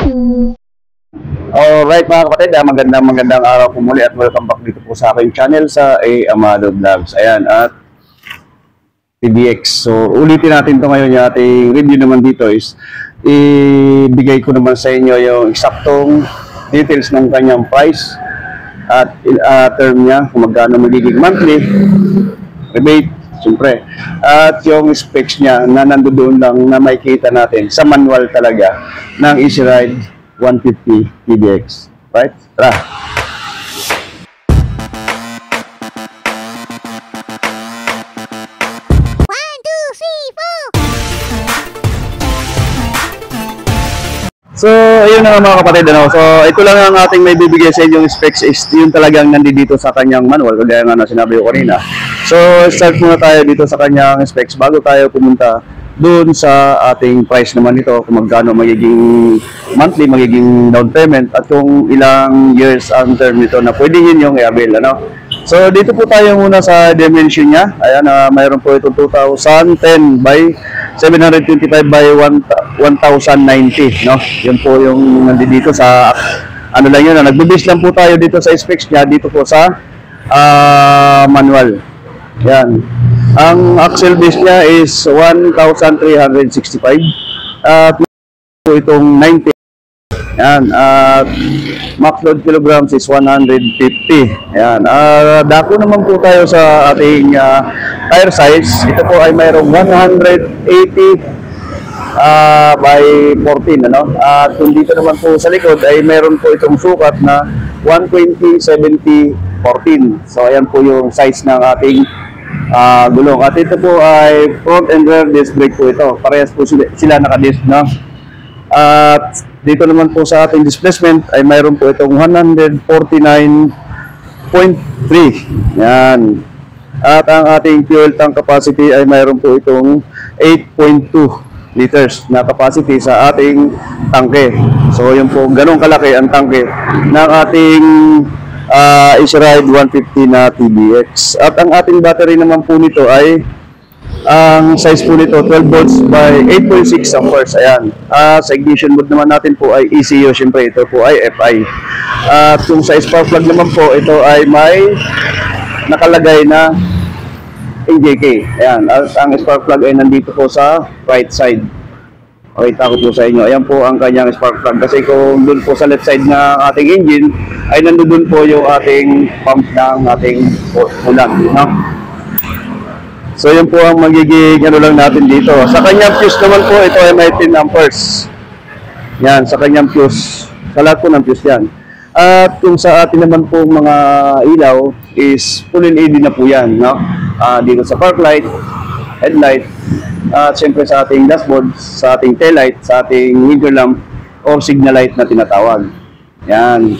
Alright mga kapatid, magandang araw po muli at welcome back dito po sa aking channel sa A. Amado Vlogs. Ayan, at PDX. So ulitin natin ito ngayon. Yung ating review naman dito is ibigay ko naman sa inyo yung eksaktong details ng kanyang price at term niya, kung magkano magiging monthly rebate, siyempre, at yung specs niya na nandoon lang na makikita natin sa manual talaga ng Easy Ride 150 PDX. Right? Tara! So, ayun na nga mga kapatid, ano? So, ito lang ang ating may bibigay sa inyong specs is yun talagang nandito sa kanyang manual, kagaya nga na sinabi ko kanina. So, start muna tayo dito sa kanyang specs bago tayo pumunta doon sa ating price naman nito, kung magkano magiging monthly, magiging down payment, at kung ilang years ang term nito na pwede yun yung i-avail, ano? So, dito po tayo muna sa dimension niya. Ayan, mayroon po itong 2010 by 725 by 1090, no? Yun po yung nandito sa, ano lang yun, nagbe-base lang po tayo dito sa specs niya, dito po sa manual. Yan. Ang axle base niya is 1,365 at po itong 90. Yan. At max load kilograms is 150. Yan. Dako naman po tayo sa ating tire size. Ito po ay mayroong 180 by 14, ano? At kung dito naman po sa likod ay mayroon po itong sukat na 120, 70, 14. So ayan po yung size ng ating gulong. At ito po ay front and rear disc brake po ito. Parehas po sila naka-disc, no? At dito naman po sa ating displacement ay mayroon po itong 149.3. Yan. At ang ating fuel tank capacity ay mayroon po itong 8.2 liters na capacity sa ating tangke. So yun po, ganun kalaki ang tangke ng ating Easy Ride 150 na TBX. At ang ating battery naman po nito ay ang size po nito 12 volts by 8.6 amperes. Ayan. Sa ignition mode naman natin po ay ECU, syempre ito po ay FI. At kung sa spark plug naman po, ito ay may nakalagay na NJK. Ayan. At ang spark plug ay nandito po sa right side. Pakita ko po sa inyo. Ayan po ang kanyang spark plug. Kasi kung doon po sa left side ng ating engine, ay nandoon po yung ating pump ng ating ulan. No? So yun po ang magiging ano lang natin dito. Sa kanyang fuse naman po, ito ay may 10 amperes. Yan, sa kanyang fuse. Sa lahat po ng fuse yan. At kung sa atin naman po mga ilaw is full LED na po yan. No? Dito sa park light, headlight, at siyempre sa ating dashboard, sa ating tail light, sa ating window lamp or signal light na tinatawag. Yan.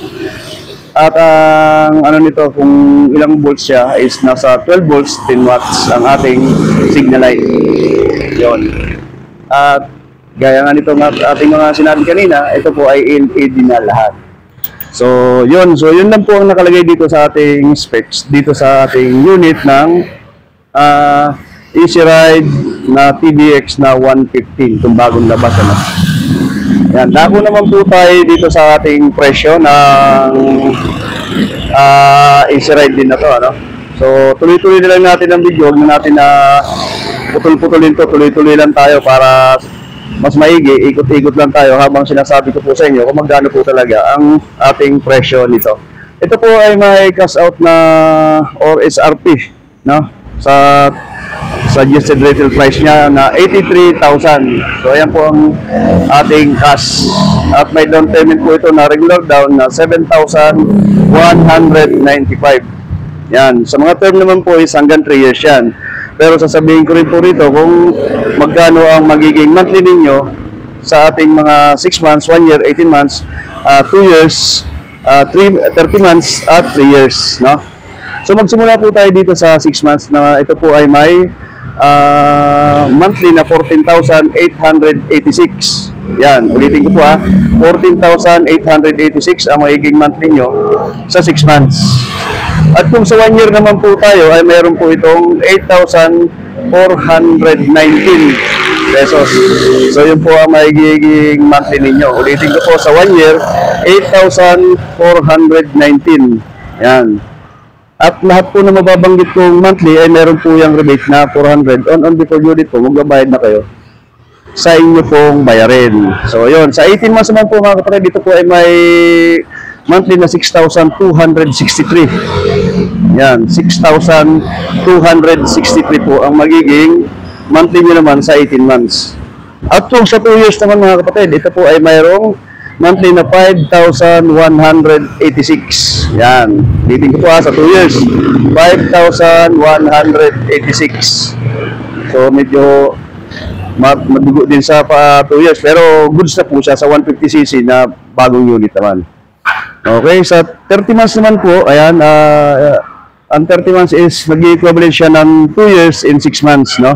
At ang ano nito, kung ilang volts siya is nasa 12 volts, 10 watts ang ating signal light. Yon. At gaya nga nito nga ating mga sinabi kanina, ito po ay LED na lahat. So yun lang po ang nakalagay dito sa ating specs, dito sa ating unit ng Easy Ride na TBX na 115, itong bagong labas, ano. Yan, dako naman po tayo dito sa ating presyo ng Easy Ride din na to, ano. So tuloy-tuloy na lang natin ang video, huwag na natin na putol-putulin to, tuloy-tuloy lang tayo para mas maigi, ikot-ikot lang tayo habang sinasabi ko po sa inyo kung magkano po talaga ang ating presyo nito. Ito po ay may cash out na or SRP, no? Sa suggested retail price niya na 83,000. So ayan po ang ating cash. At may down payment po ito na regular down na 7,195. Yan. Sa mga term naman po is hanggang 3 years yan. Pero sasabihin ko rin po rito kung magkano ang magiging monthly ninyo sa ating mga 6 months, 1 year, 18 months, 2 years, 30 months at 3 years, no? So magsimula po tayo dito sa 6 months na ito po ay may monthly na 14,886. Yan, ulitin ko po 14,886 ang magiging monthly nyo sa 6 months. At kung sa 1 year naman po tayo ay mayroon po itong 8,419 pesos. So yun po ang magiging monthly ninyo. Ulitin ko po sa 1 year, 8,419. Yan. At lahat po na mababanggit kong monthly ay meron po yung rebate na 400 on before unit po, magbabayad na kayo sa inyo pong bayarin. So yun, sa 18 months naman po mga kapatid, dito po ay may monthly na 6,263. Yan, 6,263 po ang magiging monthly nyo naman sa 18 months. At kung sa 2 years naman mga kapatid, ito po ay mayroong monthly na 5,186. Yan. Bitin ko po sa 2 years. 5,186. So, medyo madugo din sa 2 years. Pero, goods na po siya sa 150cc na bagong unit naman. Okay, sa 30 months naman po, ayan, ang 30 months is nag-equivalent siya ng 2 years in 6 months, no?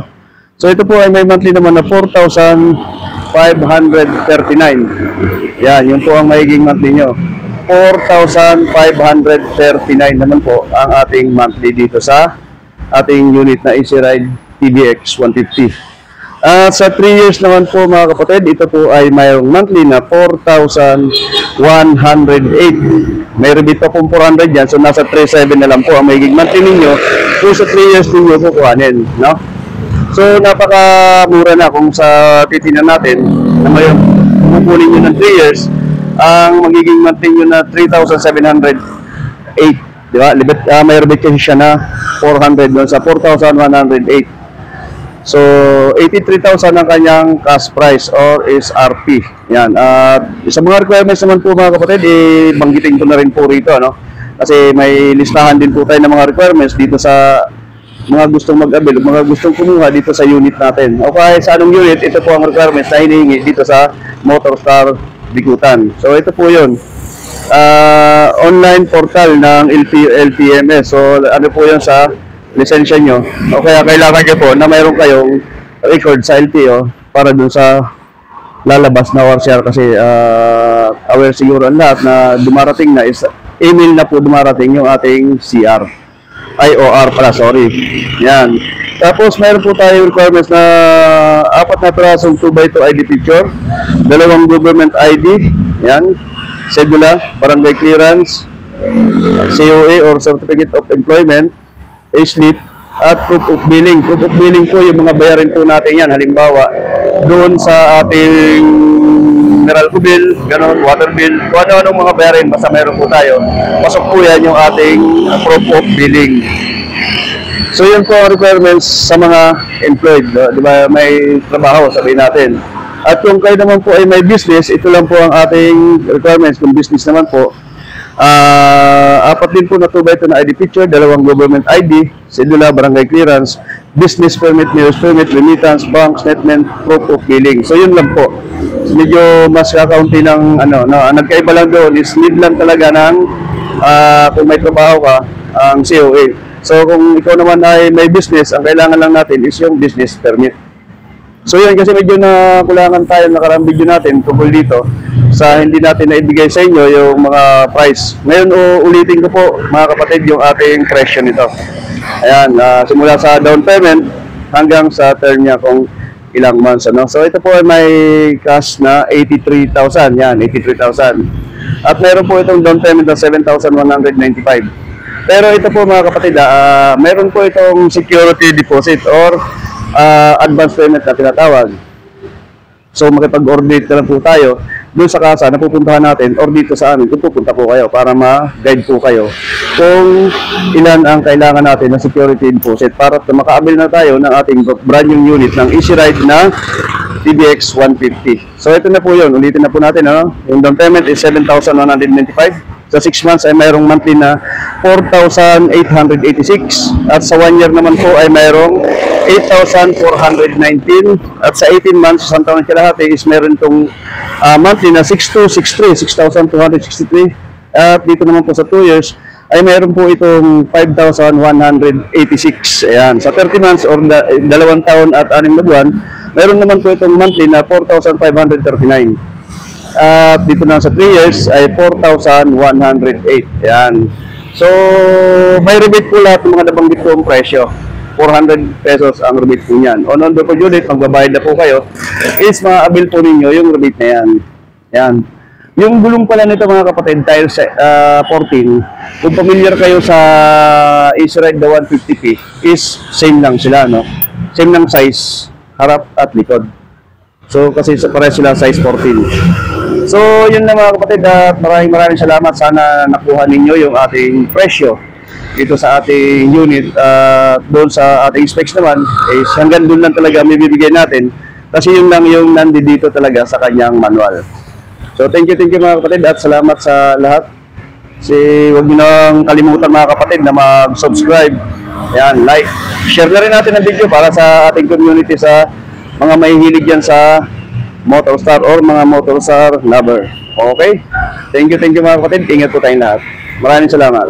So, ito po ay may monthly naman na 4,539. Yan, yun po ang magiging monthly nyo. 4,539 naman po ang ating monthly dito sa ating unit na Easy Ride TBX 150. Sa 3 years naman po mga kapatid, ito po ay mayroong monthly na 4,108. May rebate pa pong 400 yan, so nasa 3,700 na lang po ang magiging monthly ninyo. So sa 3 years ninyo po kuhanin, no? So napakamura na kung sa titingnan natin na may kukunin nyo ng 3 years, ang magiging monthly nyo na 3,708, di ba? May rebate kasi siya na 400 doon sa 4,108. So 83,000 ang kanyang cash price or SRP. Yan. Sa mga requirements naman po mga kapatid, banggitin ko na rin po rito, no? Kasi may listahan din po tayo ng mga requirements dito sa mga gustong mag-avail, mga gustong kumuha dito sa unit natin. Okay, sa anong unit, ito po ang requirements na hinihingi dito sa Motorstar Bikutan. So ito po yun. Online portal ng LTMS. So ano po yun sa lisensya nyo. O kaya kailangan nyo po na mayroon kayong record sa LTO para dun sa lalabas na WARCR kasi aware siguro ang lahat na dumarating na is email na po dumarating yung ating CR. IOR pala, sorry. Yan. Tapos mayroon po tayo requirements na 4 na pirasong 2x2 ID picture, 2 government ID, yan, cedula, barangay clearance, COA or Certificate of Employment, payslip, at proof of billing. Proof of billing po yung mga bayarin po natin yan. Halimbawa, doon sa ating Meralco bill, ganun, water bill, kung ano-anong mga bayarin, basta mayroon po tayo. Pasok po yan yung ating proof of billing. So yun po ang requirements sa mga employed. Di ba, may trabaho, sabihin natin. At kung kayo naman po ay may business, ito lang po ang ating requirements. Kung business naman po, 4 din po na 2x2 na ID picture, 2 government ID, cedula, barangay clearance, business permit, mayor's permit, remittance, bank statement, proof of billing. So yun lang po. Medyo mas kakaunti ng nagkaiba lang doon is need lang talaga ng kung may trabaho ka, ang COA. So kung ikaw naman ay may business, ang kailangan lang natin is yung business permit. So yun, kasi medyo nakulangan tayo nakarang video natin tungkol dito sa hindi natin naibigay sa inyo yung mga price. Ngayon ulitin ko po mga kapatid yung ating presyo nito. Ayan, simula sa down payment hanggang sa term niya kung ilang months. Ano? So ito po ay may cash na 83,000. Yan, 83,000. At meron po itong down payment na 7,195. Pero ito po mga kapatid, meron po itong security deposit or advance payment na tinatawag. So makipag-coordinate na lang po tayo doon sa kasa na pupuntahan natin or dito sa amin kung pupunta po kayo para ma-guide po kayo kung ilan ang kailangan natin ng security deposit para maka-avail na tayo ng ating brand new unit ng Easy Ride na TBX 150. So ito na po yun, ulitin na po natin. Yung down payment is 7,195. Sa 6 months ay mayroong monthly na 4,886 at sa 1 year naman po ay mayroong 8,419 at sa 18 months, isang taon na kalahati is meron itong monthly na 6,263, 6,263 at dito naman po sa 2 years ay mayroon po itong 5,186. Ayan, sa 30 months or 2 taon at 6 na buwan, meron naman po itong monthly na 4,539. At dito na sa 3 years ay 4,108. Ayan. So, may rebate po lahat ng mga nabanggit ko ang presyo. 400 pesos ang rebate po niyan. On order per unit, magbabayad na po kayo, is ma-avail po ninyo yung rebate na yan. Yan. Yung gulong pala nito mga kapatid, tire 14, kung familiar kayo sa Easy Ride the 150P, is same lang sila, no? Same lang size, harap at likod. So, kasi pareho sila size 14. So, yun na mga kapatid, at maraming salamat. Sana nakuha ninyo yung ating presyo dito sa ating unit. Doon sa ating specs naman, is hanggang doon lang talaga may bibigay natin. Kasi yun lang yung nandito talaga sa kanyang manual. So, thank you mga kapatid, at salamat sa lahat. Kasi huwag nyo nang kalimutan mga kapatid na mag-subscribe. Ayan, like, share na rin natin ang video para sa ating community, sa mga mahihilig yan sa Motorstar or mga Motorstar lover. Okay? Thank you mga kapatid. Ingat po tayong lahat. Maraming salamat.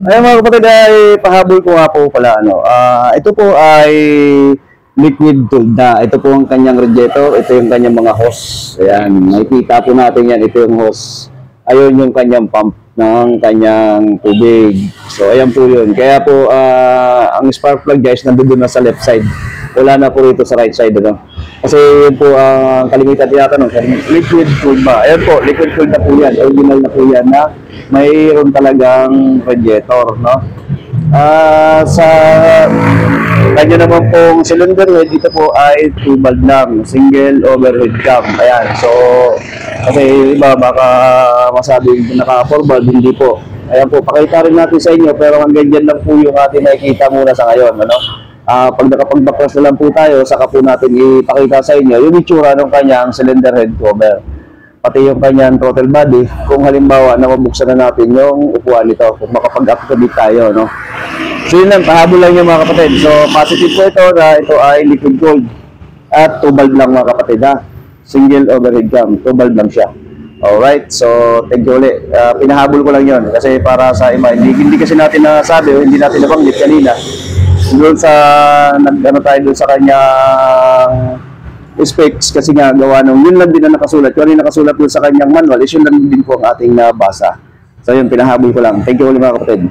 Ayun mga kapatid, ay pahabol ko nga po pala. Ito po ay liquid tooled na. Ito po ang kanyang radiator. Ito yung kanyang mga hose. Ayan, nakikita po natin yan. Ito yung hose. Ayun yung kanyang pump ng kanyang tubig. So, ayan po yun. Kaya po, ang spark plug guys, nandun na sa left side. Wala na po rito sa right side. Kasi yun po ang kalimitan tinatanong. Liquid cooled ba? Ayan po, liquid cooled na po yan. Original na po yan na mayroon talagang radiator, no? Sa kanya naman pong cylinder head, ito po ay 2 valve lang, single overhead cam. Ayan, so kasi iba baka masabing naka 4 valve, hindi po. Ayan po, pakita rin natin sa inyo, pero hanggang dyan lang po yung ating nakikita muna sa ngayon, ano? Pag nakapag-backcross na lang po tayo, saka po natin ipakita sa inyo yung itsura ng kanyang cylinder head cover, pati yung kanyang throttle body, kung halimbawa na mabuksan na natin yung upuan nito, kung makapag-activate tayo, no? So yun lang, pahabol lang yung mga kapatid. So positive po ito na ito ay liquid gold at 2 valve lang mga kapatid, ha? Single overhead cam, 2 valve lang siya. Alright, so thank you ulit. Pinahabol ko lang yun kasi para sa iba, hindi kasi natin nasabi o hindi natin nabanggit kanina doon sa tayo doon sa kanyang specs, kasi nga gawa nung yun lang din na nakasulat. Kung ano yung nakasulat doon sa kanyang manual, is yun lang din po ang ating nabasa. So yun, pinahabol ko lang. Thank you ulit mga kapatid.